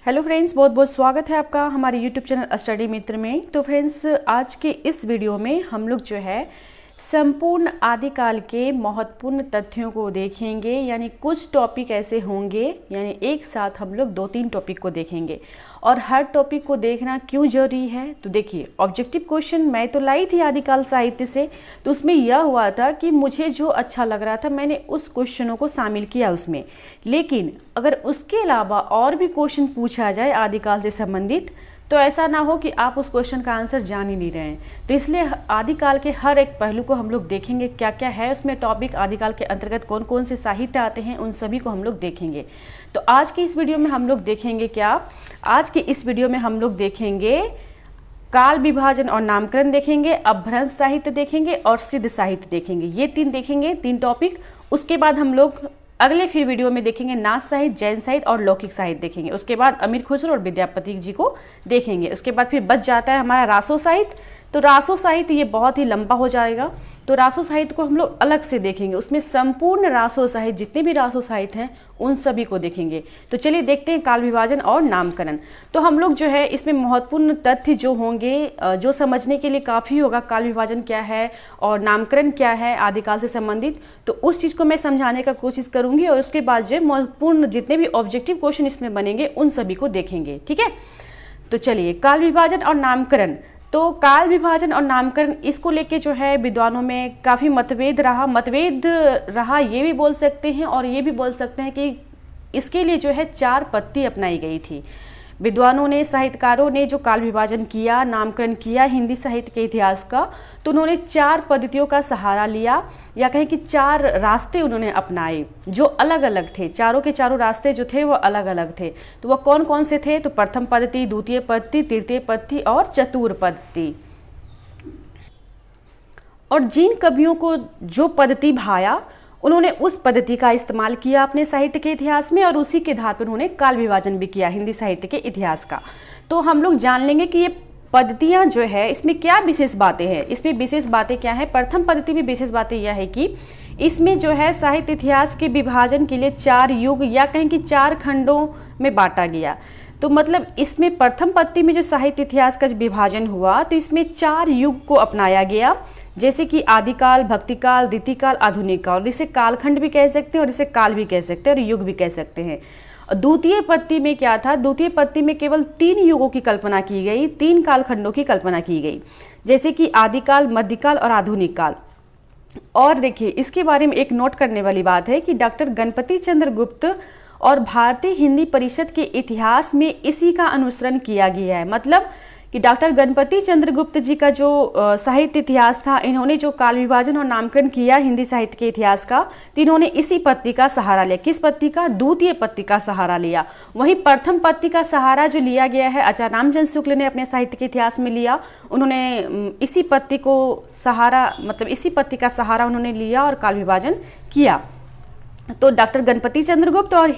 Hello friends, बहुत बहुत स्वागत है आपका हमारे यूट्यूब चैनल स्टडी मित्र में। तो फ्रेंड्स, आज के इस वीडियो में हम लोग जो है संपूर्ण आदिकाल के महत्वपूर्ण तथ्यों को देखेंगे। यानी कुछ टॉपिक ऐसे होंगे, यानी एक साथ हम लोग 2-3 टॉपिक को देखेंगे। और हर टॉपिक को देखना क्यों जरूरी है, तो देखिए ऑब्जेक्टिव क्वेश्चन मैं तो लाई थी आदिकाल साहित्य से, तो उसमें यह हुआ था कि मुझे जो अच्छा लग रहा था मैंने उस क्वेश्चनों को शामिल किया उसमें। लेकिन अगर उसके अलावा और भी क्वेश्चन पूछा जाए आदिकाल से संबंधित, तो ऐसा ना हो कि आप उस क्वेश्चन का आंसर जान ही नहीं रहे हैं। तो इसलिए आदिकाल के हर एक पहलू को हम लोग देखेंगे, क्या क्या है उसमें टॉपिक, आदिकाल के अंतर्गत कौन कौन से साहित्य आते हैं, उन सभी को हम लोग देखेंगे। तो आज की इस वीडियो में हम लोग देखेंगे क्या, आज के इस वीडियो में हम लोग देखेंगे काल विभाजन और नामकरण देखेंगे, अपभ्रंश साहित्य देखेंगे और सिद्ध साहित्य देखेंगे। ये 3 देखेंगे, 3 टॉपिक। उसके बाद हम लोग अगले फिर वीडियो में देखेंगे नाथ साहित्य, जैन साहित्य और लौकिक साहित्य देखेंगे। उसके बाद अमीर खुसरो और विद्यापति जी को देखेंगे। उसके बाद फिर बच जाता है हमारा रासो साहित्य। तो रासो साहित्य ये बहुत ही लंबा हो जाएगा, तो रासो साहित्य को हम लोग अलग से देखेंगे। उसमें संपूर्ण रासो साहित्य, जितने भी रासो साहित्य हैं उन सभी को देखेंगे। तो चलिए देखते हैं काल विभाजन और नामकरण। तो हम लोग जो है इसमें महत्वपूर्ण तथ्य जो होंगे, जो समझने के लिए काफ़ी होगा, काल विभाजन क्या है और नामकरण क्या है आदिकाल से संबंधित, तो उस चीज़ को मैं समझाने का कोशिश करूँगी। और उसके बाद जो महत्वपूर्ण जितने भी ऑब्जेक्टिव क्वेश्चन इसमें बनेंगे उन सभी को देखेंगे, ठीक है। तो चलिए काल विभाजन और नामकरण। तो काल विभाजन और नामकरण, इसको लेके जो है विद्वानों में काफ़ी मतभेद रहा ये भी बोल सकते हैं और ये भी बोल सकते हैं कि इसके लिए जो है 4 पद्धति अपनाई गई थी। विद्वानों ने, साहित्यकारों ने जो काल विभाजन किया, नामकरण किया हिंदी साहित्य के इतिहास का, तो उन्होंने 4 पद्धतियों का सहारा लिया, या कहें कि 4 रास्ते उन्होंने अपनाए जो अलग अलग थे। चारों के चारों रास्ते जो थे वो अलग अलग थे। तो वह कौन कौन से थे, तो प्रथम पद्धति, द्वितीय पद्धति, तृतीय पद्धति और चतुर्थ पद्धति। और जिन कवियों को जो पद्धति भाया उन्होंने उस पद्धति का इस्तेमाल किया अपने साहित्य के इतिहास में, और उसी के आधार पर उन्होंने काल विभाजन भी किया हिंदी साहित्य के इतिहास का। तो हम लोग जान लेंगे कि ये पद्धतियाँ जो है इसमें क्या विशेष बातें हैं। इसमें विशेष बातें क्या है, प्रथम पद्धति में विशेष बातें यह है कि इसमें जो है साहित्य इतिहास के विभाजन के लिए 4 युग या कहें कि 4 खंडों में बांटा गया। तो मतलब इसमें प्रथम पद्धति में जो साहित्य इतिहास का विभाजन हुआ, तो इसमें 4 युग को अपनाया गया, जैसे कि आदिकाल, भक्तिकाल, रीतिकाल, आधुनिक काल। इसे कालखंड भी कह सकते हैं और इसे काल भी कह सकते हैं और युग भी कह सकते हैं। द्वितीय पद्धति में क्या था, द्वितीय पद्धति में केवल 3 युगों की कल्पना की गई, 3 कालखंडों की कल्पना की गई, जैसे कि आदिकाल, मध्यकाल और आधुनिक काल। और देखिए इसके बारे में एक नोट करने वाली बात है कि डॉक्टर गणपति चंद्र गुप्त और भारतीय हिंदी परिषद के इतिहास में इसी का अनुसरण किया गया है। मतलब कि डॉक्टर गणपति चंद्र गुप्त जी का जो साहित्य इतिहास था, इन्होंने जो काल विभाजन और नामकरण किया हिंदी साहित्य के इतिहास का, तो इन्होंने इसी पद्धति का सहारा लिया। किस पद्धति का, द्वितीय पद्धति का सहारा लिया। वहीं प्रथम पद्धति का सहारा जो लिया गया है आचार्य रामचंद्र शुक्ल ने अपने साहित्य के इतिहास में लिया। उन्होंने इसी पद्धति को सहारा, मतलब इसी पद्धति का सहारा उन्होंने लिया और काल विभाजन किया। तो डॉक्टर गणपति चंद्र गुप्त और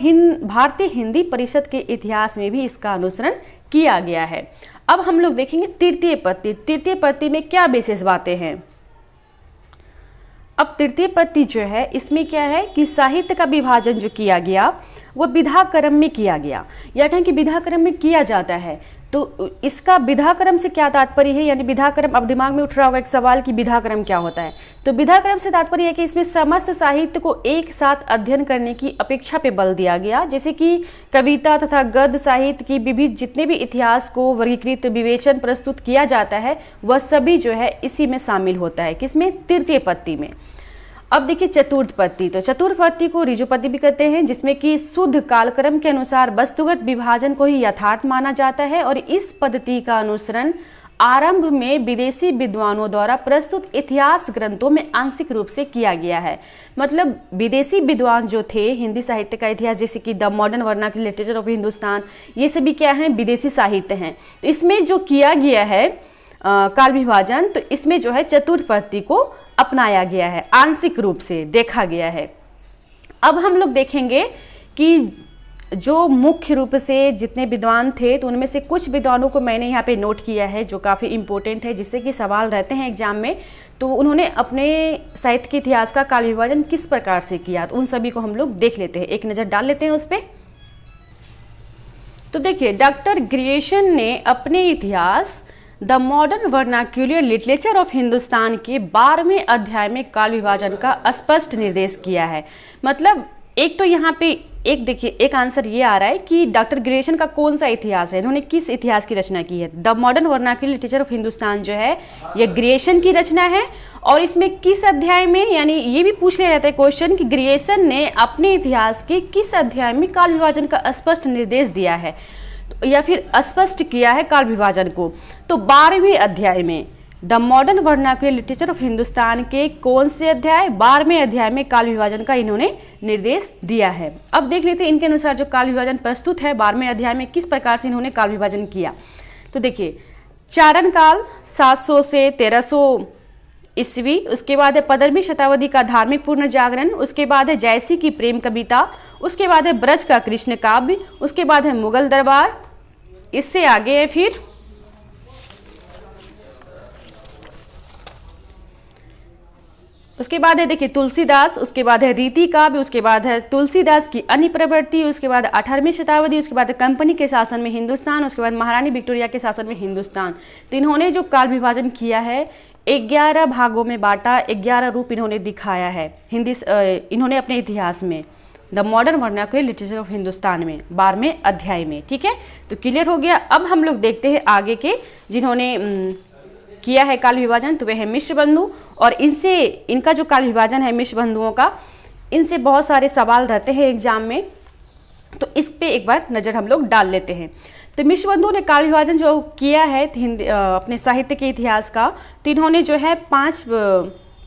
भारतीय हिंदी परिषद के इतिहास में भी इसका अनुसरण किया गया है। अब हम लोग देखेंगे तृतीय पद्धति। तृतीय पद्धति में क्या विशेष बातें हैं। अब तृतीय पद्धति जो है इसमें क्या है कि साहित्य का विभाजन जो किया गया वो विधा क्रम में किया गया, या कहें कि विधा क्रम में किया जाता है। तो इसका विधा क्रम से क्या तात्पर्य है, यानी विधा क्रम, अब दिमाग में उठ रहा होगा एक सवाल कि विधा क्रम क्या होता है। तो विधा क्रम से तात्पर्य है कि इसमें समस्त साहित्य को एक साथ अध्ययन करने की अपेक्षा पे बल दिया गया, जैसे कि कविता तथा गद्य साहित्य की विविध जितने भी इतिहास को वर्गीकृत, विवेचन, प्रस्तुत किया जाता है वह सभी जो है इसी में शामिल होता है। किसमें, तृतीय पद्धति में। अब देखिए चतुर्थ पद्धति। तो चतुर्थ पद्धति को ऋजु पद्धति भी कहते हैं, जिसमें कि शुद्ध कालक्रम के अनुसार वस्तुगत विभाजन को ही यथार्थ माना जाता है। और इस पद्धति का अनुसरण आरंभ में विदेशी विद्वानों द्वारा प्रस्तुत इतिहास ग्रंथों में आंशिक रूप से किया गया है। मतलब विदेशी विद्वान जो थे हिंदी साहित्य का इतिहास, जैसे कि the modern vernacular literature of Hindustan, ये सभी क्या हैं, विदेशी साहित्य हैं। तो इसमें जो किया गया है काल विभाजन, तो इसमें जो है चतुर्थ पद्धति को अपनाया गया है, आंशिक रूप से देखा गया है। अब हम लोग देखेंगे कि जो मुख्य रूप से जितने विद्वान थे, तो उनमें से कुछ विद्वानों को मैंने यहाँ पे नोट किया है जो काफ़ी इंपॉर्टेंट है, जिससे कि सवाल रहते हैं एग्जाम में। तो उन्होंने अपने साहित्य के इतिहास का काल विभाजन किस प्रकार से किया, तो उन सभी को हम लोग देख लेते हैं, एक नज़र डाल लेते हैं उस पर। तो देखिए, डॉक्टर ग्रियर्सन ने अपने इतिहास the modern vernacular literature of Hindustan के 12वें अध्याय में काल विभाजन का स्पष्ट निर्देश किया है। मतलब एक तो यहाँ पे एक देखिए, एक आंसर ये आ रहा है कि डॉक्टर ग्रियर्सन का कौन सा इतिहास है, इन्होंने किस इतिहास की रचना की है। The modern vernacular literature of Hindustan जो है ये ग्रियर्सन की रचना है, और इसमें किस अध्याय में, यानी ये भी पूछ लिया जाता है क्वेश्चन कि ग्रियर्सन ने अपने इतिहास के किस अध्याय में काल विभाजन का स्पष्ट निर्देश दिया है या फिर स्पष्ट किया है काल विभाजन को। तो 12वें अध्याय में the modern vernacular literature of Hindustan के कौन से अध्याय, 12वें अध्याय में काल विभाजन का इन्होंने निर्देश दिया है। अब देख लेते हैं इनके अनुसार जो काल विभाजन प्रस्तुत है 12वें अध्याय में किस प्रकार से इन्होंने काल विभाजन किया। तो देखिए, चारण काल 700 से 1300 ईस्वी, उसके बाद है 15वीं शताब्दी का धार्मिक पूर्ण जागरण, उसके बाद है जयसी की प्रेम कविता, उसके बाद है ब्रज का कृष्ण काव्य, उसके बाद है मुगल दरबार, इससे आगे है फिर उसके बाद है देखिए तुलसीदास, उसके बाद है रीति काव्य, उसके बाद है तुलसीदास की अन्य प्रवृत्ति, उसके बाद 18वीं शताब्दी, उसके बाद कंपनी के शासन में हिंदुस्तान, उसके बाद महारानी विक्टोरिया के शासन में हिंदुस्तान। तो इन्होंने जो काल विभाजन किया है 11 भागों में बांटा, 11 रूप इन्होंने दिखाया है इन्होंने अपने इतिहास में the modern vernacular literature of Hindustan में 12वें अध्याय में। ठीक है, तो क्लियर हो गया। अब हम लोग देखते हैं आगे के जिन्होंने किया है काल विभाजन, तो वे है मिश्र बंधु, और इनका जो काल विभाजन है मिश्र बंधुओं का, इनसे बहुत सारे सवाल रहते हैं एग्जाम में, तो इस पे एक बार नज़र हम लोग डाल लेते हैं। तो मिश्र बंधुओं ने काल विभाजन जो किया है अपने साहित्य के इतिहास का, तो इन्होंने जो है 5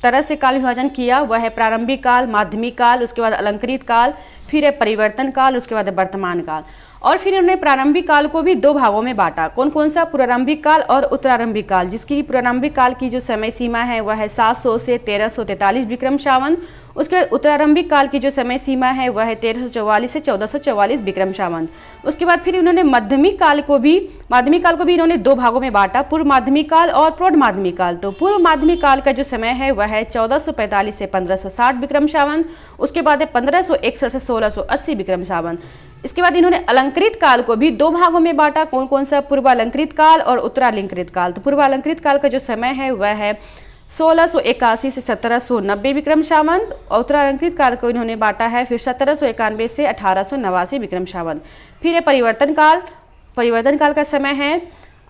तरह से काल विभाजन किया। वह है प्रारंभिक काल, माध्यमिक काल, उसके बाद अलंकृत काल, फिर है परिवर्तन काल, उसके बाद है वर्तमान काल। और फिर इन्होंने प्रारंभिक काल को भी 2 भागों में बांटा। कौन कौन सा? प्रारंभिक काल और उत्तरारंभिक काल, जिसकी प्रारंभिक काल की जो समय सीमा है वह है 700 से 1343 विक्रम संवत। उसके बाद उत्तरारंभिक काल की जो समय सीमा है वह है 1344 से 1444 विक्रम संवत। उसके बाद फिर इन्होंने माध्यमिक काल को भी इन्होंने 2 भागों में बांटा, पूर्व माध्यमिक काल और प्रौढ़ माध्यमिक काल। तो पूर्व माध्यमिक काल का जो समय है वह है 1445 से 1560 विक्रम संवत। उसके बाद है 1561 से 1680 विक्रम संवत। इसके बाद इन्होंने अलंकृत काल को भी 2 भागों में बांटा। कौन कौन सा? पूर्वालंकृत काल और उत्तरालंकृत काल। तो पूर्वालंकृत काल का जो समय है वह है 1681 से 1790 विक्रम संवत, और उत्तरालंकृत काल को इन्होंने बांटा है फिर 1791 से 1889 विक्रम संवत। फिर है परिवर्तन काल। परिवर्तन काल का समय है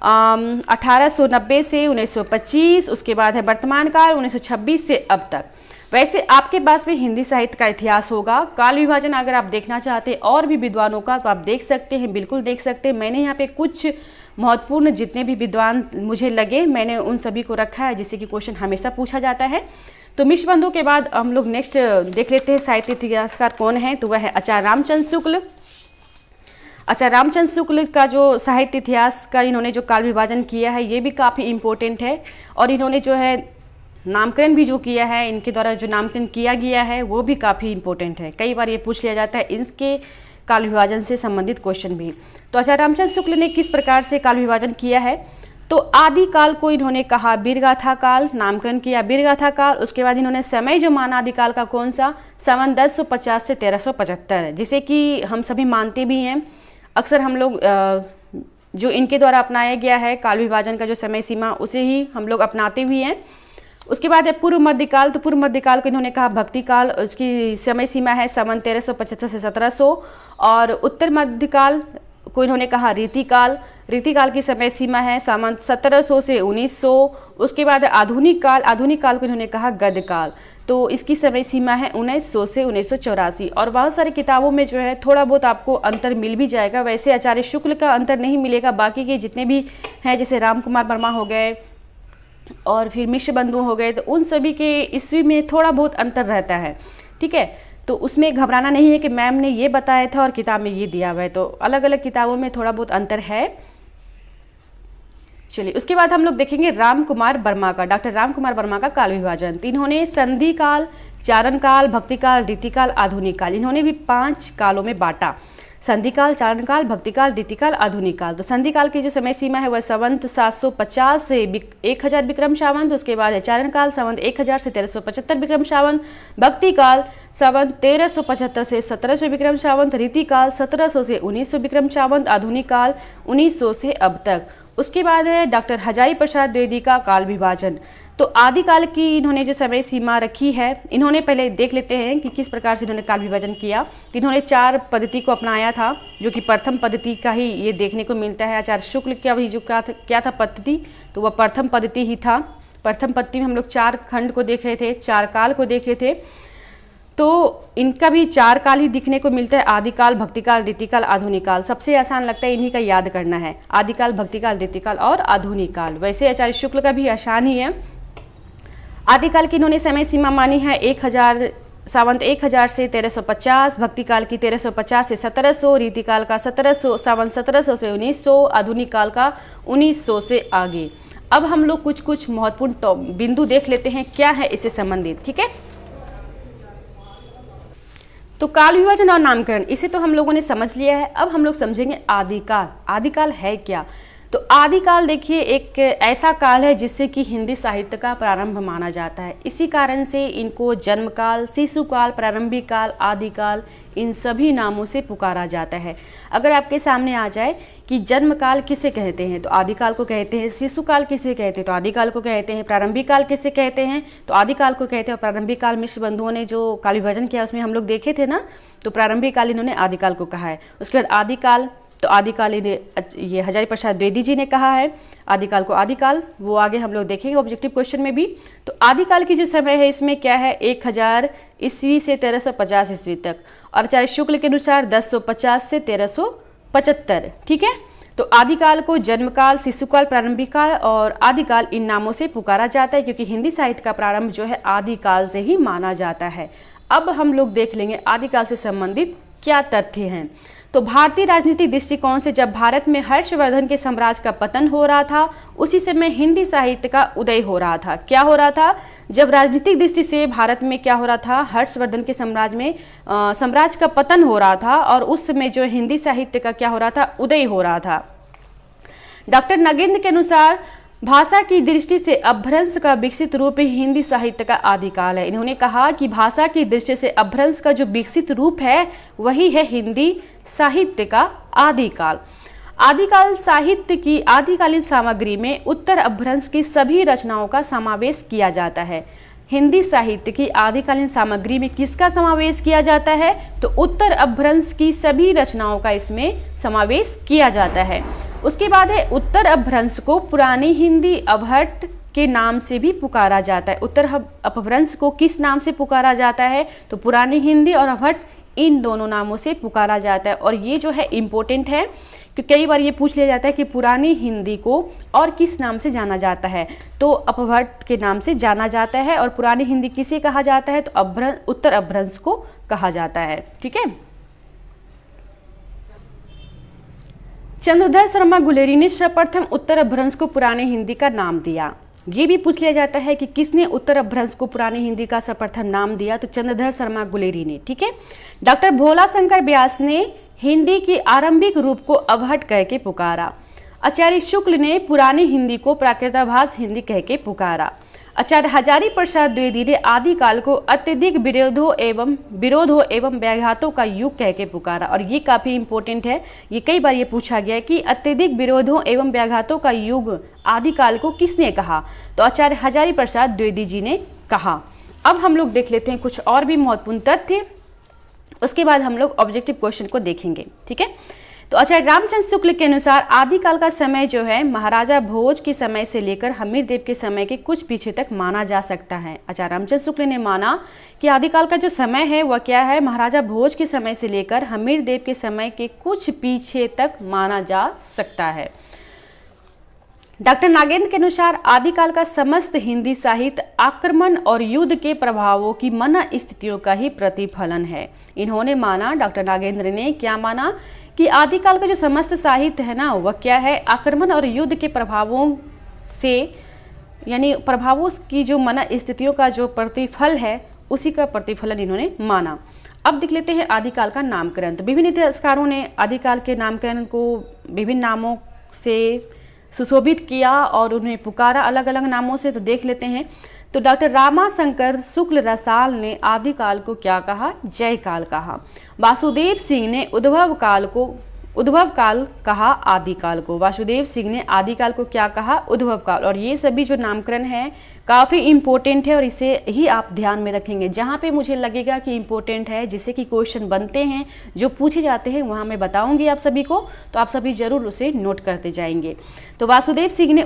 1890 से 1925। उसके बाद है वर्तमान काल 1926 से अब तक। वैसे आपके पास में हिंदी साहित्य का इतिहास होगा, काल विभाजन अगर आप देखना चाहते हैं और भी विद्वानों का तो आप देख सकते हैं, बिल्कुल देख सकते हैं। मैंने यहाँ पे कुछ महत्वपूर्ण जितने भी विद्वान मुझे लगे मैंने उन सभी को रखा है, जिससे कि क्वेश्चन हमेशा पूछा जाता है। तो मिश्र बंधु के बाद हम लोग नेक्स्ट देख लेते हैं साहित्य इतिहासकार कौन है, तो वह है आचार्य रामचंद्र शुक्ल। आचार्य रामचंद्र शुक्ल का जो साहित्य इतिहास का इन्होंने जो काल विभाजन किया है ये भी काफ़ी इम्पोर्टेंट है, और इन्होंने जो है नामकरण भी जो किया है, इनके द्वारा जो नामकरण किया गया है वो भी काफ़ी इम्पोर्टेंट है। कई बार ये पूछ लिया जाता है इनके काल विभाजन से संबंधित क्वेश्चन भी। तो आचार्य रामचंद्र शुक्ल ने किस प्रकार से काल विभाजन किया है, तो आदि काल को इन्होंने कहा वीरगाथा काल, नामकरण किया वीरगाथा काल। उसके बाद इन्होंने समय जो माना आदि काल का कौन सा? संवत 1050 से 1375, जिसे कि हम सभी मानते भी हैं। अक्सर हम लोग जो इनके द्वारा अपनाया गया है काल विभाजन का जो समय सीमा उसे ही हम लोग अपनाते भी हैं। उसके बाद है पूर्व मध्यकाल। तो पूर्व मध्यकाल को इन्होंने कहा भक्ति काल, उसकी समय सीमा है संवत 1375 से 1700। और उत्तर मध्यकाल को इन्होंने कहा रीतिकाल। रीतिकाल की समय सीमा है संवत 1700 से 1900। उसके बाद आधुनिक काल। आधुनिक काल को इन्होंने कहा गद्यकाल, तो इसकी समय सीमा है 1900 से 1984। और बहुत सारी किताबों में जो है थोड़ा बहुत आपको अंतर मिल भी जाएगा। वैसे आचार्य शुक्ल का अंतर नहीं मिलेगा, बाकी के जितने भी हैं जैसे राम कुमार वर्मा हो गए और फिर मिश्र बंधु हो गए, तो उन सभी के ईस्वी में थोड़ा बहुत अंतर रहता है। ठीक है, तो उसमें घबराना नहीं है कि मैम ने ये बताया था और किताब में ये दिया हुआ है, तो अलग अलग किताबों में थोड़ा बहुत अंतर है। चलिए, उसके बाद हम लोग देखेंगे राम कुमार वर्मा का, डॉक्टर राम कुमार वर्मा का काल विभाजन। तो इन्होंने संधि काल, चारण काल, भक्ति काल, रीति काल, आधुनिक काल, इन्होंने भी 5 कालों में बांटा। संधिकाल, चारणकाल, भक्तिकाल, रीतिकाल, आधुनिक काल। तो संधिकाल की जो समय सीमा है वह संवत 750 से 1000 विक्रम संवत, उसके बाद है चारणकाल संवत 1000 से 1375 विक्रम संवत, भक्तिकाल संवत 1375 से 1700 विक्रम संवत, रीतिकाल 1700 से 1900 विक्रम संवत, आधुनिक काल 1900 से अब तक। उसके बाद है डॉक्टर हजारी प्रसाद द्विवेदी का काल विभाजन। तो आदिकाल की इन्होंने जो समय सीमा रखी है, इन्होंने पहले देख लेते हैं कि किस प्रकार से इन्होंने काल विभाजन किया। इन्होंने 4 पद्धति को अपनाया था, जो कि प्रथम पद्धति का ही ये देखने को मिलता है। आचार्य शुक्ल का भी जो क्या था पद्धति, तो वह प्रथम पद्धति ही था। प्रथम पद्धति में हम लोग 4 खंड को देख रहे थे, 4 काल को देख रहे थे। तो इनका भी 4 काल ही दिखने को मिलता है, आदिकाल, भक्तिकाल, रीतिकाल, आधुनिक काल। सबसे आसान लगता है इन्हीं का याद करना है, आदिकाल, भक्तिकाल, रीतिकाल और आधुनिक काल। वैसे आचार्य शुक्ल का भी आसान ही है। आदिकाल की इन्होंने समय सीमा मानी है 1000 सावंत 1000 से 1350, भक्तिकाल की 1350 से 1700, रीतिकाल का 1700 सावंत 1700 से 1900, आधुनिक काल का 1900 से आगे। अब हम लोग कुछ महत्वपूर्ण बिंदु देख लेते हैं क्या है इससे संबंधित, ठीक है। तो काल विभाजन और नामकरण, इसे तो हम लोगों ने समझ लिया है। अब हम लोग समझेंगे आदिकाल। आदिकाल है क्या? तो आदिकाल देखिए एक ऐसा काल है जिससे कि हिंदी साहित्य का प्रारंभ माना जाता है। इसी कारण से इनको जन्मकाल, शिशुकाल, प्रारंभिक काल, आदिकाल, इन सभी नामों से पुकारा जाता है। अगर आपके सामने आ जाए कि जन्मकाल किसे कहते हैं तो आदिकाल को कहते हैं, शिशुकाल किसे कहते हैं तो आदिकाल को कहते हैं, प्रारंभिक काल किसे कहते हैं तो आदिकाल को कहते हैं। और प्रारंभिक काल मिश्र बंधुओं ने जो काल विभाजन किया उसमें हम लोग देखे थे ना, तो प्रारंभिक काल इन्होंने आदिकाल को कहा है। उसके बाद आदिकाल, तो आदिकाल ये हजारी प्रसाद द्विवेदी जी ने कहा है आदिकाल को आदिकाल, वो आगे हम लोग देखेंगे ऑब्जेक्टिव क्वेश्चन में भी। तो आदिकाल की जो समय है इसमें क्या है 1000 ईस्वी से 1350 ईस्वी तक, और आचार्य शुक्ल के अनुसार 1050 से 1375, ठीक है। तो आदिकाल को जन्मकाल, शिशुकाल, प्रारंभिक काल और आदिकाल इन नामों से पुकारा जाता है, क्योंकि हिंदी साहित्य का प्रारंभ जो है आदिकाल से ही माना जाता है। अब हम लोग देख लेंगे आदिकाल से संबंधित क्या तथ्य हैं। तो भारतीय राजनीतिक दृष्टिकोण से जब भारत में हर्षवर्धन के साम्राज्य का पतन हो रहा था, उसी समय हिंदी साहित्य का उदय हो रहा था। क्या हो रहा था? जब राजनीतिक दृष्टि से भारत में क्या हो रहा था, हर्षवर्धन के साम्राज्य का पतन हो रहा था, और उस समय जो हिंदी साहित्य का क्या हो रहा था, उदय हो रहा था। डॉक्टर नगेंद्र के अनुसार भाषा की दृष्टि से अपभ्रंश का विकसित रूप ही हिंदी साहित्य का आदिकाल है। इन्होंने कहा कि भाषा की दृष्टि से अपभ्रंश का जो विकसित रूप है वही है हिंदी साहित्य का आदिकाल। आदिकाल साहित्य की आदिकालीन सामग्री में उत्तर अपभ्रंश की सभी रचनाओं का समावेश किया जाता है। हिंदी साहित्य की आदिकालीन सामग्री में किसका समावेश किया जाता है? तो उत्तर अपभ्रंश की सभी रचनाओं का इसमें समावेश किया जाता है। उसके बाद है उत्तर अपभ्रंश को पुरानी हिंदी अवहट के नाम से भी पुकारा जाता है। उत्तर अपभ्रंश को किस नाम से पुकारा जाता है? तो पुरानी हिंदी और अवहट, इन दोनों नामों से पुकारा जाता है। और ये जो है इम्पोर्टेंट है कि कई बार ये पूछ लिया जाता है कि पुरानी हिंदी को और किस नाम से जाना जाता है, तो अपभ्रंश के नाम से जाना जाता है। और पुरानी हिंदी किसे कहा जाता है? तो उत्तर अपभ्रंश को कहा जाता है, ठीक है। चंद्रधर शर्मा गुलेरी ने सर्वप्रथम उत्तर अपभ्रंश को पुरानी हिंदी का नाम दिया। ये भी पूछ लिया जाता है कि किसने उत्तर अपभ्रंश को पुरानी हिंदी का सर्वप्रथम नाम दिया, तो चंद्रधर शर्मा गुलेरी ने, ठीक है। डॉक्टर भोला शंकर व्यास ने हिंदी की आरंभिक रूप को अवहट कह के पुकारा। आचार्य शुक्ल ने पुरानी हिंदी को प्राकृताभास हिंदी कह के पुकारा। आचार्य हजारी प्रसाद द्विवेदी ने आदिकाल को अत्यधिक विरोधों एवं व्याघातों का युग कह के पुकारा। और ये काफी इंपॉर्टेंट है, ये कई बार ये पूछा गया कि अत्यधिक विरोधों एवं व्याघातों का युग आदिकाल को किसने कहा? तो आचार्य हजारी प्रसाद द्विवेदी जी ने कहा। अब हम लोग देख लेते हैं कुछ और भी महत्वपूर्ण तथ्य, उसके बाद हम लोग ऑब्जेक्टिव क्वेश्चन को देखेंगे, ठीक है। तो आचार्य रामचंद्र शुक्ल के अनुसार आदिकाल का समय जो है महाराजा भोज के समय से लेकर हमीरदेव के समय के कुछ पीछे तक माना जा सकता है। आचार्य रामचंद्र शुक्ल ने माना कि आदिकाल का जो समय है वह क्या है, महाराजा भोज के समय से लेकर हमीरदेव के समय के कुछ पीछे तक माना जा सकता है। डॉक्टर नागेंद्र के अनुसार आदिकाल का समस्त हिंदी साहित्य आक्रमण और युद्ध के प्रभावों की मन स्थितियों का ही प्रतिफलन है। इन्होंने माना, डॉक्टर नागेंद्र ने क्या माना कि आदिकाल का जो समस्त साहित्य है ना वह क्या है, आक्रमण और युद्ध के प्रभावों से, यानी प्रभावों की जो मन स्थितियों का जो प्रतिफल है उसी का प्रतिफलन इन्होंने माना। अब देख लेते हैं आदिकाल का नामकरण। तो विभिन्न इतिहासकारों ने आदिकाल के नामकरण को विभिन्न नामों से सुशोभित किया और उन्हें पुकारा अलग अलग नामों से। तो देख लेते हैं। तो डॉक्टर रामाशंकर शुक्ल रसाल ने आदिकाल को क्या कहा? जय काल कहा। वासुदेव सिंह ने उद्भव काल कहा आदिकाल को। वासुदेव सिंह ने आदिकाल को क्या कहा? उद्भव काल। और ये सभी जो नामकरण है काफ़ी इंपॉर्टेंट है और इसे ही आप ध्यान में रखेंगे। जहाँ पे मुझे लगेगा कि इंपॉर्टेंट है, जिससे कि क्वेश्चन बनते हैं, जो पूछे जाते हैं, वहाँ मैं बताऊंगी आप सभी को, तो आप सभी जरूर उसे नोट करते जाएंगे। तो वासुदेव सिंह ने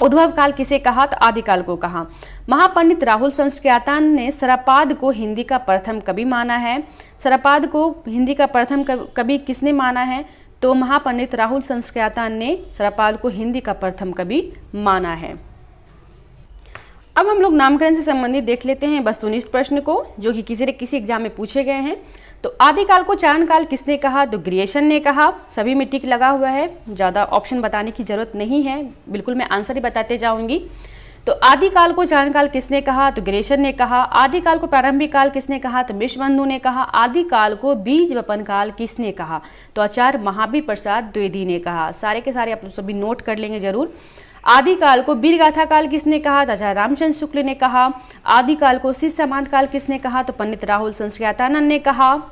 उद्भव काल किसे कहा? तो आदिकाल को कहा। महापंडित राहुल संस्कृतान ने शरपाद को हिंदी का प्रथम कवि माना है। शरपाद को हिंदी का प्रथम कवि किसने माना है? तो महापंडित राहुल संस्कृतान ने शरपाद को हिंदी का प्रथम कवि माना है। अब हम लोग नामकरण से संबंधित देख लेते हैं वस्तुनिष्ठ प्रश्न को, जो कि किसी न किसी एग्जाम में पूछे गए हैं। तो आदिकाल को चारण काल किसने कहा? तो ग्रियर्सन ने कहा। सभी में टिक लगा हुआ है, ज़्यादा ऑप्शन बताने की जरूरत नहीं है, बिल्कुल मैं आंसर ही बताते जाऊंगी। तो आदिकाल को चारण काल किसने कहा? तो ग्रियर्सन ने कहा। आदिकाल को प्रारंभिक काल किसने कहा? तो विश्वबंधु ने कहा। आदिकाल को बीज वपन काल किसने कहा? तो आचार्य महावीर प्रसाद द्विवेदी ने कहा। सारे के सारे आप लोग सभी नोट कर लेंगे जरूर। आदिकाल को वीरगाथा काल किसने कहा? तो आचार्य रामचंद्र शुक्ल ने कहा। आदिकाल को शिष्य समांत काल किसने कहा? तो पंडित राहुल संस्कृतानंद ने कहा।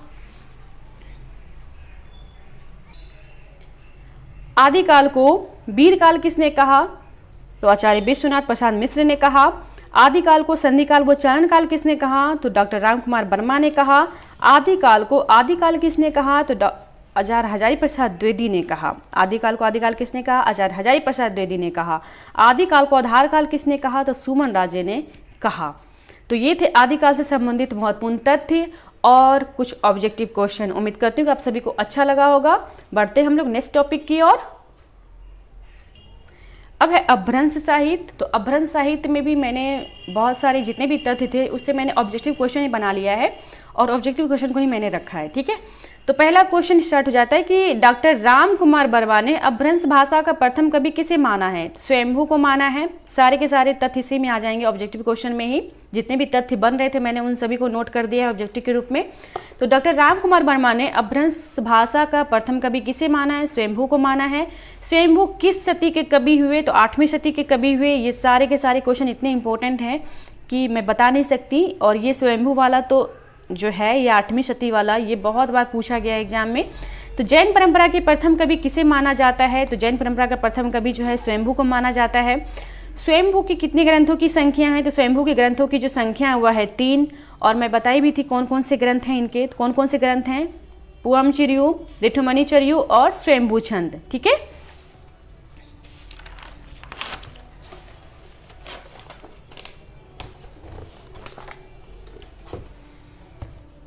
आदिकाल को वीर काल किसने कहा? तो आचार्य विश्वनाथ प्रसाद मिश्र ने कहा। आदिकाल को संधिकाल व चारण काल किसने कहा? तो डॉक्टर रामकुमार वर्मा ने कहा। आदिकाल को आदिकाल किसने कहा? तो आचार्य हजारी प्रसाद द्विवेदी ने कहा। आदिकाल को आदिकाल किसने कहा? आचार्य हजारी प्रसाद द्विवेदी ने कहा। आदिकाल को आधार काल किसने कहा? तो सुमन राजे ने कहा। तो ये थे आदिकाल से संबंधित महत्वपूर्ण तथ्य और कुछ ऑब्जेक्टिव क्वेश्चन। उम्मीद करती हूँ कि आप सभी को अच्छा लगा होगा। बढ़ते हैं हम लोग नेक्स्ट टॉपिक की ओर। अब है अपभ्रंश साहित्य। तो अपभ्रंश साहित्य में भी मैंने बहुत सारे जितने भी तथ्य थे उससे मैंने ऑब्जेक्टिव क्वेश्चन ही बना लिया है और ऑब्जेक्टिव क्वेश्चन को ही मैंने रखा है। ठीक है, तो पहला क्वेश्चन स्टार्ट हो जाता है कि डॉक्टर रामकुमार वर्मा ने अपभ्रंश भाषा का प्रथम कवि किसे माना है? तो स्वयंभू को माना है। सारे के सारे तथ्य इसी में आ जाएंगे ऑब्जेक्टिव क्वेश्चन में ही। जितने भी तथ्य बन रहे थे मैंने उन सभी को नोट कर दिया है ऑब्जेक्टिव के रूप में। तो डॉक्टर रामकुमार वर्मा ने अपभ्रंश भाषा का प्रथम कवि किसे माना है? स्वयंभू को माना है। स्वयंभू किस सदी के कवि हुए? तो 8वीं सदी के कवि हुए। ये सारे के सारे क्वेश्चन इतने इंपॉर्टेंट हैं कि मैं बता नहीं सकती। और ये स्वयंभू वाला तो जो है ये 8वीं सदी वाला, ये बहुत बार पूछा गया है एग्जाम में। तो जैन परंपरा के प्रथम कवि किसे माना जाता है? तो जैन परंपरा का प्रथम कवि जो है स्वयंभू को माना जाता है। स्वयंभू की कितने ग्रंथों की संख्या है? तो स्वयंभू के ग्रंथों की जो संख्या है वह है 3। और मैं बताई भी थी कौन कौन से ग्रंथ हैं इनके। तो कौन कौन से ग्रंथ हैं? पुवमचिरयु, ऋठुमणिचर्यु और स्वयंभू छंद। ठीक है,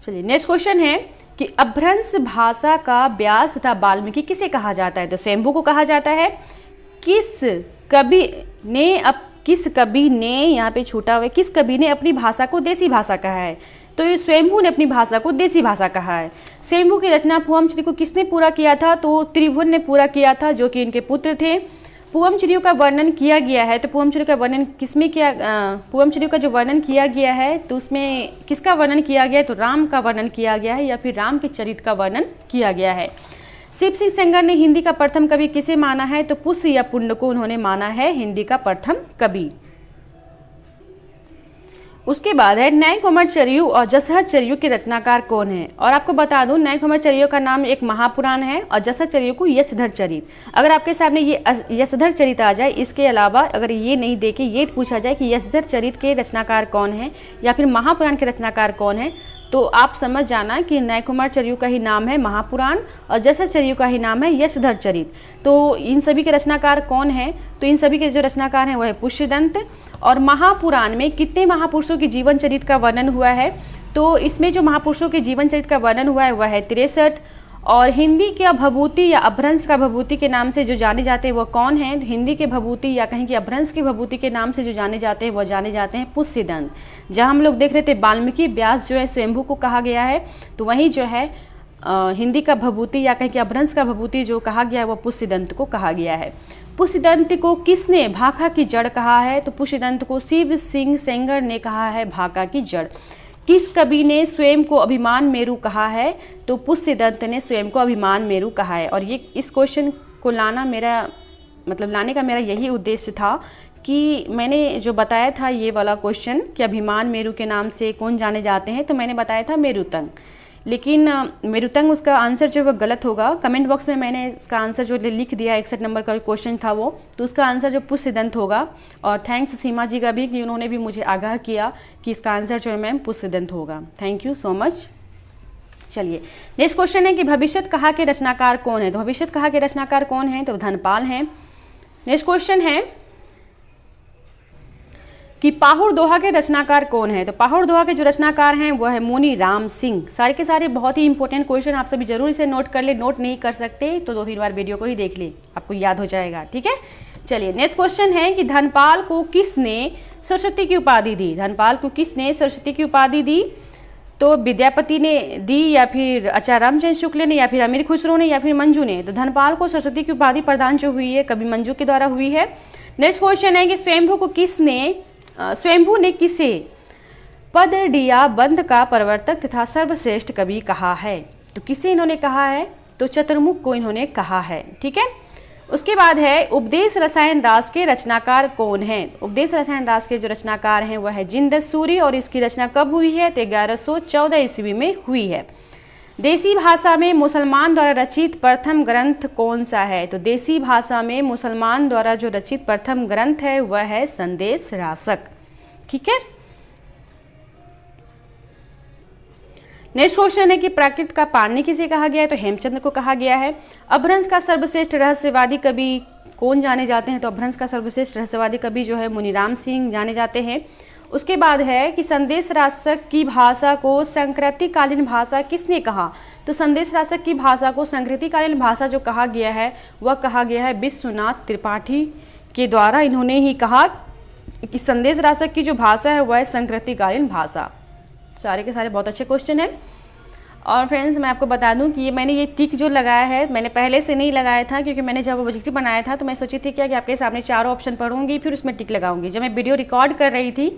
चलिए नेक्स्ट क्वेश्चन है कि अपभ्रंश भाषा का व्यास तथा वाल्मीकि किसे कहा जाता है? तो स्वयंभू को कहा जाता है। किस कवि ने यहाँ पे छूटा हुआ, किस कवि ने अपनी भाषा को देसी भाषा कहा है? तो ये स्वयंभू ने अपनी भाषा को देसी भाषा कहा है। स्वयंभू की रचना पुवमचिरयु को किसने पूरा किया था? तो त्रिभुवन ने पूरा किया था, जो कि इनके पुत्र थे। पुवमचिरयु का वर्णन किया गया है। तो पुवमचिरयु का वर्णन किसमें किया? पुवमचिरयु का जो वर्णन किया गया है तो उसमें किसका वर्णन किया गया है? तो राम का वर्णन किया गया है या फिर राम के चरित्र का वर्णन किया गया है। शिव सिंह सेंगर ने हिंदी का प्रथम कवि किसे माना है? तो पुष्य या पुंड को उन्होंने माना है हिंदी का प्रथम कवि। उसके बाद है न्यायकुमारचर्यु और जसहचर्यु के रचनाकार कौन है? और आपको बता दूं न्यायकुमारचर्यु का नाम एक महापुराण है और जसहचर्यु को यशधर चरित। अगर आपके सामने ये यशधर चरित आ जाए, इसके अलावा अगर ये नहीं देखे, ये पूछा जाए कि यशधर चरित के रचनाकार कौन है या फिर महापुराण के रचनाकार कौन है, तो आप समझ जाना कि न्यायकुमारचर्यु का ही नाम है महापुराण और जसहचर्यु का ही नाम है यशधर चरित। तो इन सभी के रचनाकार कौन है? तो इन सभी के जो रचनाकार हैं वह है पुष्यदंत। और महापुराण में कितने महापुरुषों के जीवन चरित्र का वर्णन हुआ है? तो इसमें जो महापुरुषों के जीवन चरित्र का वर्णन हुआ है वह है 63। और हिंदी के भभूति या अपभ्रंश का भभूति के नाम से जो जाने जाते हैं वह कौन है? हिंदी के भभूति या कहीं कि अपभ्रंश के भभूति के नाम से जो जाने जाते हैं वह जाने जाते हैं पुष्यदंत। जहाँ हम लोग देख रहे थे वाल्मीकि व्यास जो है स्वयंभू को कहा गया है, तो वहीं जो है हिंदी का भभूति या कहीं कि अपभ्रंश का भभूति जो कहा गया है वह पुष्यदंत को कहा गया है। पुष्यदंत को किसने भाखा की जड़ कहा है? तो पुष्यदंत को शिव सिंह सेंगर ने कहा है भाखा की जड़। किस कवि ने स्वयं को अभिमान मेरु कहा है? तो पुष्यदत्त ने स्वयं को अभिमान मेरु कहा है। और ये इस क्वेश्चन को लाने का मेरा यही उद्देश्य था कि मैंने जो बताया था ये वाला क्वेश्चन कि अभिमान मेरु के नाम से कौन जाने जाते हैं, तो मैंने बताया था मेरुतंग, लेकिन मेरुतंग उसका आंसर जो है वो गलत होगा। कमेंट बॉक्स में मैंने उसका आंसर जो लिख दिया, 61 नंबर का क्वेश्चन था वो, तो उसका आंसर जो पुष्यदंत होगा। और थैंक्स सीमा जी का भी कि उन्होंने भी मुझे आगाह किया कि इसका आंसर जो है मैम पुष्यदंत होगा। Thank you so much. चलिए नेक्स्ट क्वेश्चन है कि भविष्यत कहा के रचनाकार कौन है? तो भविष्यत कहा के रचनाकार कौन है? तो धनपाल हैं। नेक्स्ट क्वेश्चन है कि पाहुड़ दोहा के रचनाकार कौन है? तो पाहुड़ दोहा के जो रचनाकार हैं वो है मुनि राम सिंह। सारे के सारे बहुत ही इंपॉर्टेंट क्वेश्चन, आप सभी जरूर इसे नोट कर ले। नोट नहीं कर सकते तो 2-3 बार वीडियो को ही देख ले, आपको याद हो जाएगा। ठीक है, चलिए नेक्स्ट क्वेश्चन है कि धनपाल को किसने सरस्वती की उपाधि दी? धनपाल को किसने सरस्वती की उपाधि दी? तो विद्यापति ने दी, या फिर आचार्य रामचंद्र शुक्ल ने, या फिर अमीर खुसरो ने, या फिर मंजू ने? तो धनपाल को सरस्वती की उपाधि प्रदान जो हुई है कवि मंजू के द्वारा हुई है। नेक्स्ट क्वेश्चन है कि स्वयंभू ने किसे पदडिया बंध का प्रवर्तक तथा सर्वश्रेष्ठ कवि कहा है? तो किसे इन्होंने कहा है? तो चतुर्मुख को इन्होंने कहा है। ठीक है, उसके बाद है उपदेश रसायन रास के रचनाकार कौन है? उपदेश रसायन रास के जो रचनाकार हैं वह है जिनदत्त सूरी, और इसकी रचना कब हुई है? तो 1114 ईस्वी में हुई है। देसी भाषा में मुसलमान द्वारा रचित प्रथम ग्रंथ कौन सा है? तो देसी भाषा में मुसलमान द्वारा जो रचित प्रथम ग्रंथ है वह है संदेश रासक। ठीक है, नेक्स्ट क्वेश्चन है कि प्राकृत का पाणिनि किसे कहा गया है? तो हेमचंद्र को कहा गया है। अपभ्रंश का सर्वश्रेष्ठ रहस्यवादी कवि कौन जाने जाते हैं? तो अपभ्रंश का सर्वश्रेष्ठ रहस्यवादी कवि जो है मुनिराम सिंह जाने जाते हैं। उसके बाद है कि संदेश रासक की भाषा को संकृतिकालीन भाषा किसने कहा? तो संदेश रासक की भाषा को संकृतिकालीन भाषा जो कहा गया है वह कहा गया है विश्वनाथ त्रिपाठी के द्वारा। इन्होंने ही कहा कि संदेश रासक की जो भाषा है वह है संकृतिकालीन भाषा। सारे के सारे बहुत अच्छे क्वेश्चन हैं। और फ्रेंड्स मैं आपको बता दूं कि मैंने ये टिक जो लगाया है मैंने पहले से नहीं लगाया था, क्योंकि मैंने जब ऑब्जेक्टिव बनाया था तो मैं सोची थी क्या कि आपके सामने चारों ऑप्शन पढ़ूंगी फिर उसमें टिक लगाऊंगी। जब मैं वीडियो रिकॉर्ड कर रही थी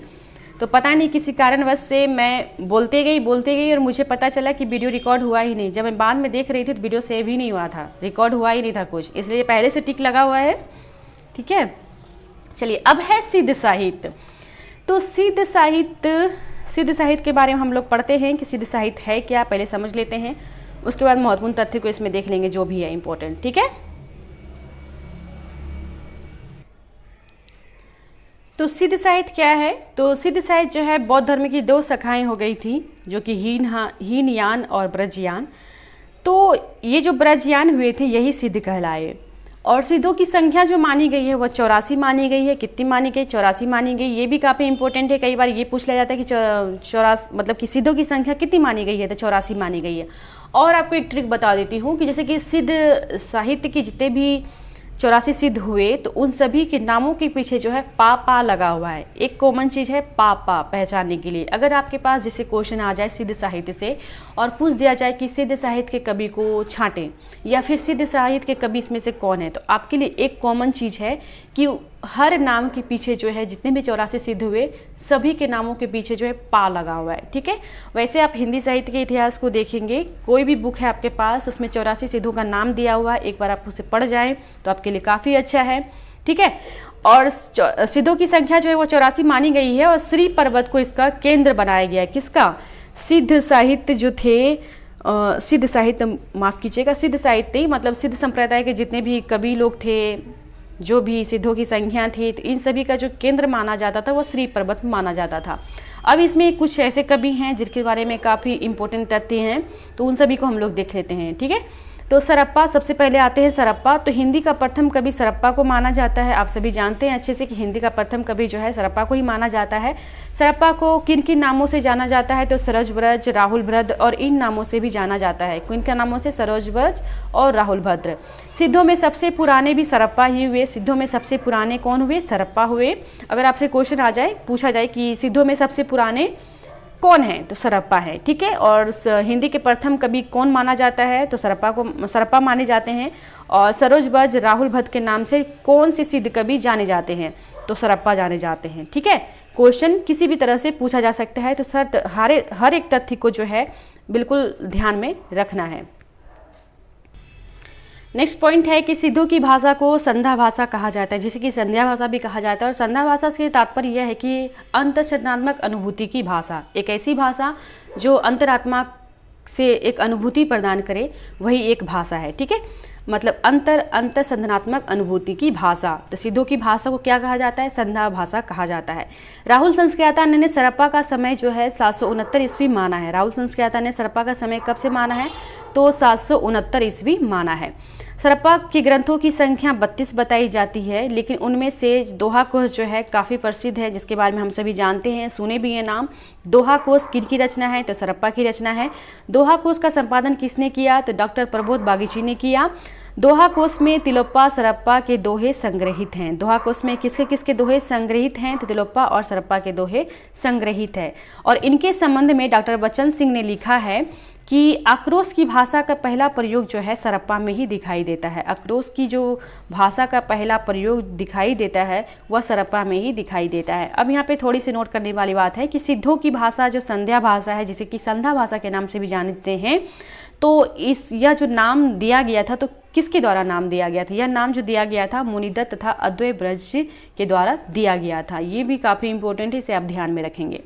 तो पता नहीं किसी कारणवश से मैं बोलते गई और मुझे पता चला कि वीडियो रिकॉर्ड हुआ ही नहीं। जब मैं बाद में देख रही थी तो वीडियो सेव ही नहीं हुआ था, रिकॉर्ड हुआ ही नहीं था कुछ, इसलिए पहले से टिक लगा हुआ है। ठीक है, चलिए अब है सिद्ध साहित्य। तो सिद्ध साहित्य के बारे में हम लोग पढ़ते हैं कि सिद्ध साहित्य है क्या, पहले समझ लेते हैं, उसके बाद महत्वपूर्ण तथ्य को इसमें देख लेंगे जो भी है इंपॉर्टेंट। ठीक है, तो सिद्ध साहित्य क्या है? तो सिद्ध साहित्य जो है बौद्ध धर्म की 2 शाखाएं हो गई थी, जो कि हीनयान और ब्रजयान। तो ये जो ब्रजयान हुए थे यही सिद्ध कहलाए। और सिद्धों की संख्या जो मानी गई है वह 84 मानी गई है। कितनी मानी गई? 84 मानी गई। ये भी काफ़ी इंपॉर्टेंट है, कई बार ये पूछ लिया जाता है कि 84 मतलब कि सिद्धों की संख्या कितनी मानी गई है? तो 84 मानी गई है। और आपको एक ट्रिक बता देती हूँ कि जैसे कि सिद्ध साहित्य के जितने भी 84 सिद्ध हुए तो उन सभी के नामों के पीछे जो है पा लगा हुआ है। एक कॉमन चीज़ है पा पहचानने के लिए। अगर आपके पास जैसे क्वेश्चन आ जाए सिद्ध साहित्य से और पूछ दिया जाए कि सिद्ध साहित्य के कवि को छांटें या फिर सिद्ध साहित्य के कवि इसमें से कौन है, तो आपके लिए एक कॉमन चीज़ है कि हर नाम के पीछे जो है जितने भी 84 सिद्ध हुए सभी के नामों के पीछे जो है पा लगा हुआ है। ठीक है, वैसे आप हिंदी साहित्य के इतिहास को देखेंगे, कोई भी बुक है आपके पास उसमें 84 सिद्धों का नाम दिया हुआ है, एक बार आप उसे पढ़ जाएं तो आपके लिए काफ़ी अच्छा है। ठीक है, और सिद्धों की संख्या जो है वो 84 मानी गई है और श्री पर्वत को इसका केंद्र बनाया गया है। किसका? सिद्ध साहित्य जो थे, सिद्ध साहित्य माफ़ कीजिएगा, सिद्ध साहित्य मतलब सिद्ध संप्रदाय के जितने भी कवि लोग थे, जो भी सिद्धों की संख्या थी, तो इन सभी का जो केंद्र माना जाता था वो श्री पर्वत माना जाता था। अब इसमें कुछ ऐसे कवि हैं जिनके बारे में काफ़ी इंपॉर्टेंट तथ्य हैं, तो उन सभी को हम लोग देख लेते हैं। ठीक है, तो सरप्पा सबसे पहले आते हैं। सरप्पा तो हिंदी का प्रथम कवि सरप्पा को माना जाता है। आप सभी जानते हैं अच्छे से कि हिंदी का प्रथम कवि जो है सरप्पा को ही माना जाता है। सरप्पा को किन किन नामों से जाना जाता है? तो सरोज ब्रज, राहुल भद्र और इन नामों से भी जाना जाता है। किन के नामों से? सरोज ब्रज और राहुल भद्र। सिद्धों में सबसे पुराने भी सरप्पा ही हुए। सिद्धों में सबसे पुराने कौन हुए? सरप्पा हुए। अगर आपसे क्वेश्चन आ जाए, पूछा जाए कि सिद्धों में सबसे पुराने कौन है, तो सरप्पा है। ठीक है, और हिंदी के प्रथम कवि कौन माना जाता है? तो सरप्पा माने जाते हैं। और सरोज ब्रज, राहुल भद्र के नाम से कौन से सिद्ध कवि जाने जाते हैं? तो सरप्पा जाने जाते हैं। ठीक है, क्वेश्चन किसी भी तरह से पूछा जा सकता है, तो सर हर एक तथ्य को जो है बिल्कुल ध्यान में रखना है। नेक्स्ट पॉइंट है कि सिद्धों की भाषा को संध्या भाषा कहा जाता है, जिसे कि संध्या भाषा भी कहा जाता है। और संध्या भाषा से तात्पर्य यह है कि अंतःचेतनात्मक अनुभूति की भाषा, एक ऐसी भाषा जो अंतरात्मा से एक अनुभूति प्रदान करे, वही एक भाषा है। ठीक है, मतलब अंतःसंधानात्मक अनुभूति की भाषा। तो सिद्धों की भाषा को क्या कहा जाता है? संध्या भाषा कहा जाता है। राहुल संस्कृता ने सरप्पा का समय जो है 769 ईस्वी माना है। राहुल संस्कृता ने सरप्पा का समय कब से माना है? तो 769 ईस्वी माना है। सरप्पा के ग्रंथों की संख्या 32 बताई जाती है, लेकिन उनमें से दोहा कोश जो है काफ़ी प्रसिद्ध है, जिसके बारे में हम सभी जानते हैं, सुने भी ये नाम। दोहा कोश किनकी रचना है? तो सरप्पा की रचना है। दोहा कोश का संपादन किसने किया? तो डॉक्टर प्रबोध बागीची ने किया। दोहा कोश में तिलोप्पा सरप्पा के दोहे संग्रहित हैं। दोहा कोश में किसके किसके दोहे संग्रहित हैं? तो तिलोप्पा और सरप्पा के दोहे संग्रहित है। और इनके संबंध में डॉक्टर बच्चन सिंह ने लिखा है कि आक्रोश की भाषा का पहला प्रयोग जो है सरप्पा में ही दिखाई देता है। आक्रोश की जो भाषा का पहला प्रयोग दिखाई देता है वह सरप्पा में ही दिखाई देता है। अब यहाँ पे थोड़ी सी नोट करने वाली बात है कि सिद्धों की भाषा जो संध्या भाषा है, जिसे कि संध्या भाषा के नाम से भी जानते हैं, तो यह जो नाम दिया गया था, तो किसके द्वारा नाम दिया गया था? यह नाम जो दिया गया था मुनिदत्त तथा अद्वैय ब्रज के द्वारा दिया गया था। ये भी काफ़ी इंपॉर्टेंट है, इसे आप ध्यान में रखेंगे।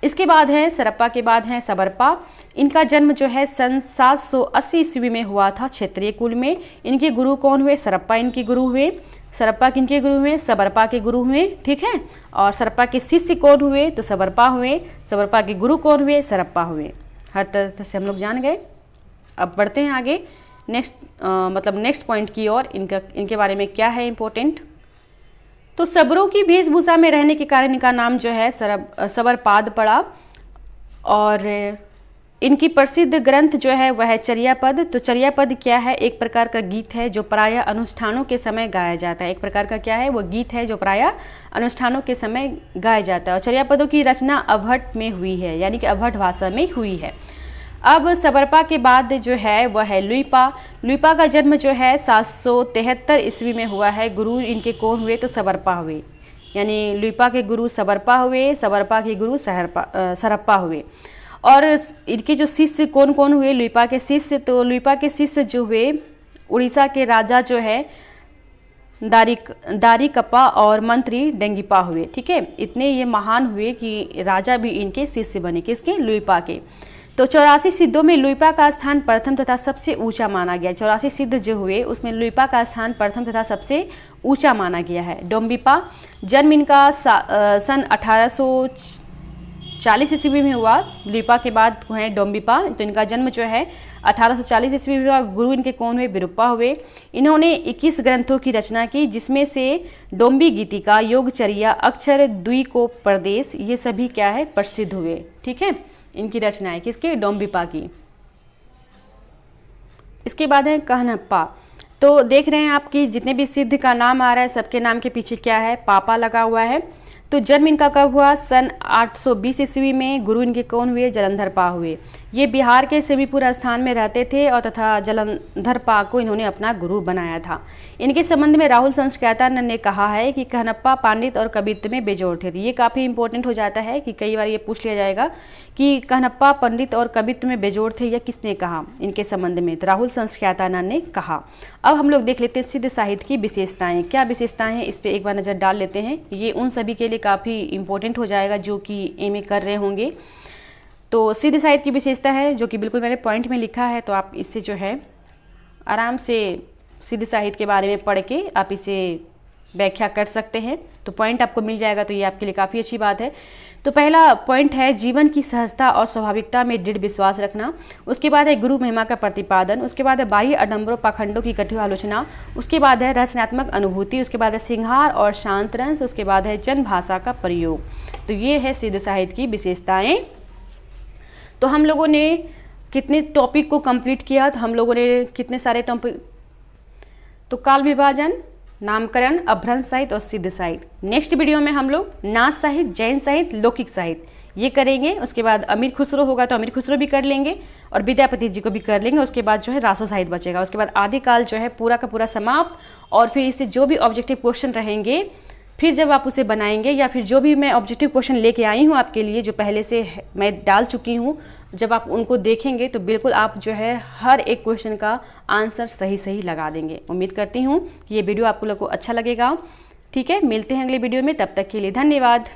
इसके बाद है सरप्पा के बाद है सबरपा। इनका जन्म जो है सन 780 ईस्वी में हुआ था क्षत्रिय कुल में। इनके गुरु कौन हुए? सरप्पा इनके गुरु हुए। सरप्पा किनके गुरु हुए? सबरपा के गुरु हुए। ठीक है, और सरप्पा के शिष्य कौन हुए? तो सबरपा हुए। सबरपा के गुरु कौन हुए? सरप्पा हुए। हर तरह से हम लोग जान गए। अब बढ़ते हैं आगे नेक्स्ट पॉइंट की ओर। इनके बारे में क्या है इंपॉर्टेंट। तो सबरों की वेशभूषा में रहने के कारण इनका नाम जो है सबरपाद पड़ा। और इनकी प्रसिद्ध ग्रंथ जो है वह है चर्यापद। तो चर्यापद क्या है? एक प्रकार का गीत है जो प्रायः अनुष्ठानों के समय गाया जाता है। एक प्रकार का क्या है? वो गीत है जो प्रायः अनुष्ठानों के समय गाया जाता है। और चर्यापदों की रचना अवहट में हुई है, यानी कि अवहट भाषा में हुई है। अब सबरपा के बाद जो है वह है लुइपा। लुइपा का जन्म जो है 773 ईस्वी में हुआ है। गुरु इनके कौन हुए? तो सबरपा हुए, यानी लुइपा के गुरु सबरपा हुए। सबरपा के गुरु सरप्पा हुए। और इनके जो शिष्य कौन कौन हुए? लुइपा के शिष्य, तो लुइपा के शिष्य जो हुए उड़ीसा के राजा जो है दारिकप्पा और मंत्री डेंगिपा हुए। ठीक है, इतने ये महान हुए कि राजा भी इनके शिष्य बने। किसके? लुइपा के। तो 84 सिद्धों में लुइपा का स्थान प्रथम तथा सबसे ऊंचा माना गया। 84 सिद्ध जो हुए उसमें लुइपा का स्थान प्रथम तथा सबसे ऊंचा माना गया है। डोम्बिपा, जन्म इनका सन 1840 ईस्वी में हुआ। लुइपा के बाद है डोम्बिपा, तो इनका जन्म जो है 1840 ईस्वी में हुआ। गुरु इनके कौन हुए? विरुप्पा हुए। इन्होंने 21 ग्रंथों की रचना की, जिसमें से डोम्बी गीतिका, योगचर्या, अक्षर द्विकोप प्रदेश, ये सभी क्या है? प्रसिद्ध हुए। ठीक है, इनकी रचना है किसकी? डोम्बिपा की। इसके बाद है कहनप्पा। तो देख रहे हैं आपकी जितने भी सिद्ध का नाम आ रहा है, सबके नाम के पीछे क्या है? पापा लगा हुआ है। तो जन्म इनका कब हुआ? सन 820 ईस्वी में। गुरु इनके कौन हुए? जलंधर पा हुए। ये बिहार के सेमीपुर स्थान में रहते थे और तथा जलंधर पा को इन्होंने अपना गुरु बनाया था। इनके संबंध में राहुल संस्कृता ने कहा है कि कहनप्पा पांडित और कवित्व में बेजोड़ थे। ये काफ़ी इंपॉर्टेंट हो जाता है कि कई बार ये पूछ लिया जाएगा कि कहनप्पा पंडित और कवित्व में बेजोड़ थे, यह किसने कहा इनके संबंध में? तो राहुल संस्कृता ने कहा। अब हम लोग देख लेते हैं सिद्ध साहित्य की विशेषताएं। क्या विशेषताएं हैं, इस पर एक बार नज़र डाल लेते हैं। ये उन सभी के लिए काफ़ी इंपॉर्टेंट हो जाएगा जो कि एमए कर रहे होंगे। तो सिद्ध साहित्य की विशेषता है जो कि बिल्कुल मैंने पॉइंट में लिखा है, तो आप इससे जो है आराम से सिद्ध साहित्य के बारे में पढ़ के आप इसे व्याख्या कर सकते हैं। तो पॉइंट आपको मिल जाएगा, तो ये आपके लिए काफ़ी अच्छी बात है। तो पहला पॉइंट है जीवन की सहजता और स्वाभाविकता में दृढ़ विश्वास रखना। उसके बाद है गुरु महिमा का प्रतिपादन। उसके बाद है बाह्य आडंबरों पाखंडों की कठोर आलोचना। उसके बाद है रचनात्मक अनुभूति। उसके बाद है सिंहार और शांत रस। उसके बाद है जन भाषा का प्रयोग। तो ये है सिद्ध साहित्य की विशेषताएं। तो हम लोगों ने कितने टॉपिक को कंप्लीट किया? तो हम लोगों ने कितने सारे टॉपिक, तो काल विभाजन, नामकरण, अभ्रंश साहित्य और सिद्ध साहित्य। नेक्स्ट वीडियो में हम लोग नाथ साहित्य, जैन साहित्य, लौकिक साहित्य ये करेंगे। उसके बाद अमीर खुसरो होगा तो अमीर खुसरो भी कर लेंगे और विद्यापति जी को भी कर लेंगे। उसके बाद जो है रासो साहित्य बचेगा। उसके बाद आदिकाल जो है पूरा का पूरा समाप्त। और फिर इससे जो भी ऑब्जेक्टिव क्वेश्चन रहेंगे फिर जब आप उसे बनाएंगे या फिर जो भी मैं ऑब्जेक्टिव क्वेश्चन लेके आई हूँ आपके लिए, जो पहले से मैं डाल चुकी हूँ, जब आप उनको देखेंगे तो बिल्कुल आप जो है हर एक क्वेश्चन का आंसर सही सही लगा देंगे। उम्मीद करती हूँ कि ये वीडियो आपको लोगों को अच्छा लगेगा। ठीक है, मिलते हैं अगले वीडियो में, तब तक के लिए धन्यवाद।